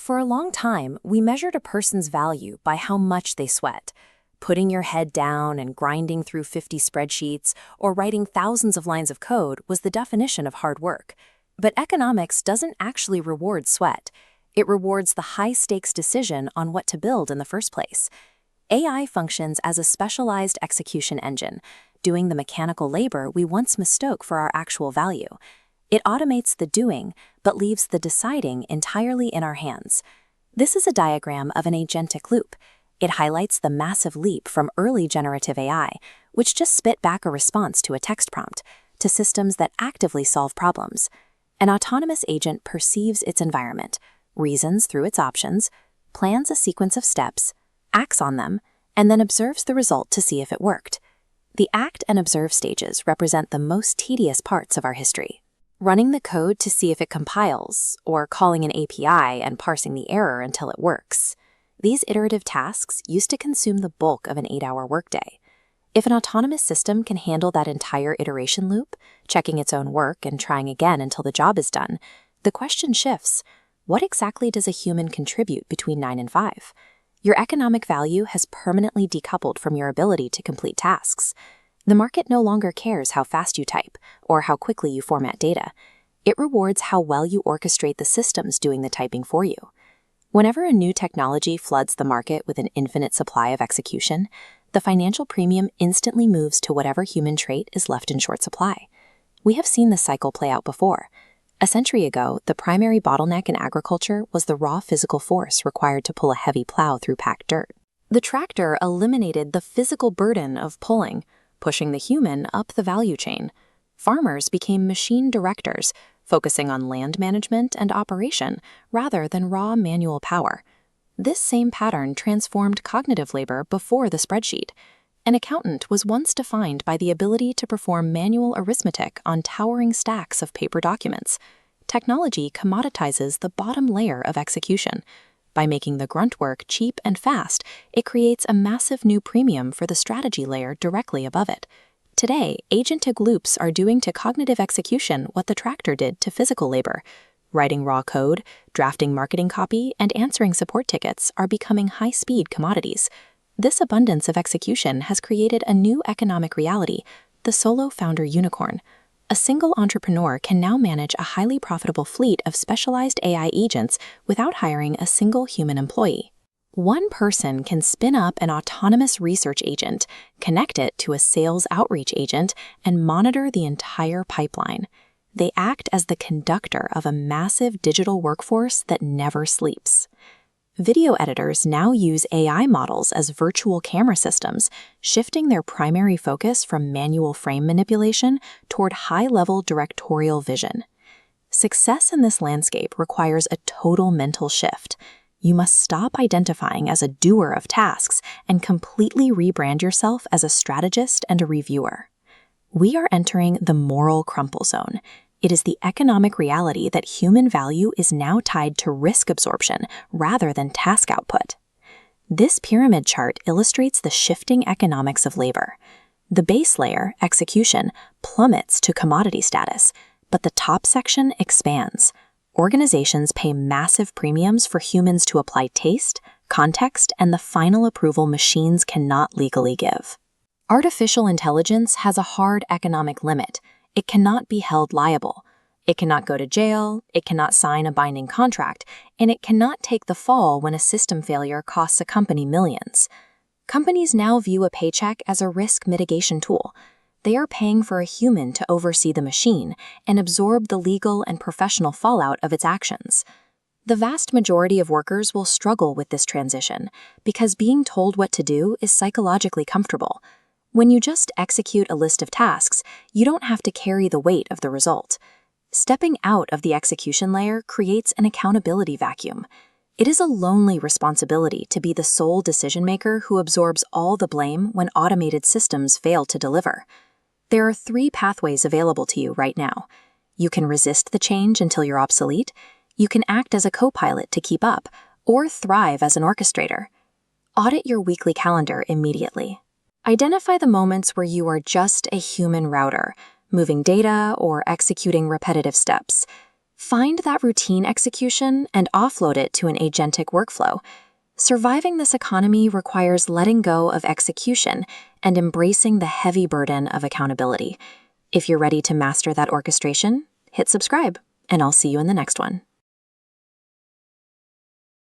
For a long time, we measured a person's value by how much they sweat. Putting your head down and grinding through 50 spreadsheets or writing thousands of lines of code was the definition of hard work. But economics doesn't actually reward sweat. It rewards the high-stakes decision on what to build in the first place. AI functions as a specialized execution engine, doing the mechanical labor we once mistook for our actual value. It automates the doing, but leaves the deciding entirely in our hands. This is a diagram of an agentic loop. It highlights the massive leap from early generative AI, which just spit back a response to a text prompt, to systems that actively solve problems. An autonomous agent perceives its environment, reasons through its options, plans a sequence of steps, acts on them, and then observes the result to see if it worked. The act and observe stages represent the most tedious parts of our history. Running the code to see if it compiles, or calling an API and parsing the error until it works. These iterative tasks used to consume the bulk of an 8-hour workday. If an autonomous system can handle that entire iteration loop, checking its own work and trying again until the job is done, the question shifts: what exactly does a human contribute between 9 and 5? Your economic value has permanently decoupled from your ability to complete tasks. The market no longer cares how fast you type or how quickly you format data. It rewards how well you orchestrate the systems doing the typing for you. Whenever a new technology floods the market with an infinite supply of execution, the financial premium instantly moves to whatever human trait is left in short supply. We have seen this cycle play out before. A century ago, the primary bottleneck in agriculture was the raw physical force required to pull a heavy plow through packed dirt. The tractor eliminated the physical burden of pulling, pushing the human up the value chain. Farmers became machine directors, focusing on land management and operation rather than raw manual power. This same pattern transformed cognitive labor before the spreadsheet. An accountant was once defined by the ability to perform manual arithmetic on towering stacks of paper documents. Technology commoditizes the bottom layer of execution. By making the grunt work cheap and fast, it creates a massive new premium for the strategy layer directly above it. Today, agentic loops are doing to cognitive execution what the tractor did to physical labor. Writing raw code, drafting marketing copy, and answering support tickets are becoming high-speed commodities. This abundance of execution has created a new economic reality, the solo founder unicorn. A single entrepreneur can now manage a highly profitable fleet of specialized AI agents without hiring a single human employee. One person can spin up an autonomous research agent, connect it to a sales outreach agent, and monitor the entire pipeline. They act as the conductor of a massive digital workforce that never sleeps. Video editors now use AI models as virtual camera systems, shifting their primary focus from manual frame manipulation toward high-level directorial vision. Success in this landscape requires a total mental shift. You must stop identifying as a doer of tasks and completely rebrand yourself as a strategist and a reviewer. We are entering the moral crumple zone. It is the economic reality that human value is now tied to risk absorption rather than task output. This pyramid chart illustrates the shifting economics of labor. The base layer, execution, plummets to commodity status, but the top section expands. Organizations pay massive premiums for humans to apply taste, context, and the final approval machines cannot legally give. Artificial intelligence has a hard economic limit. It cannot be held liable. It cannot go to jail, it cannot sign a binding contract, and it cannot take the fall when a system failure costs a company millions. Companies now view a paycheck as a risk mitigation tool. They are paying for a human to oversee the machine and absorb the legal and professional fallout of its actions. The vast majority of workers will struggle with this transition because being told what to do is psychologically comfortable. When you just execute a list of tasks, you don't have to carry the weight of the result. Stepping out of the execution layer creates an accountability vacuum. It is a lonely responsibility to be the sole decision-maker who absorbs all the blame when automated systems fail to deliver. There are 3 pathways available to you right now. You can resist the change until you're obsolete, you can act as a co-pilot to keep up, or thrive as an orchestrator. Audit your weekly calendar immediately. Identify the moments where you are just a human router, moving data or executing repetitive steps. Find that routine execution and offload it to an agentic workflow. Surviving this economy requires letting go of execution and embracing the heavy burden of accountability. If you're ready to master that orchestration, hit subscribe, and I'll see you in the next one.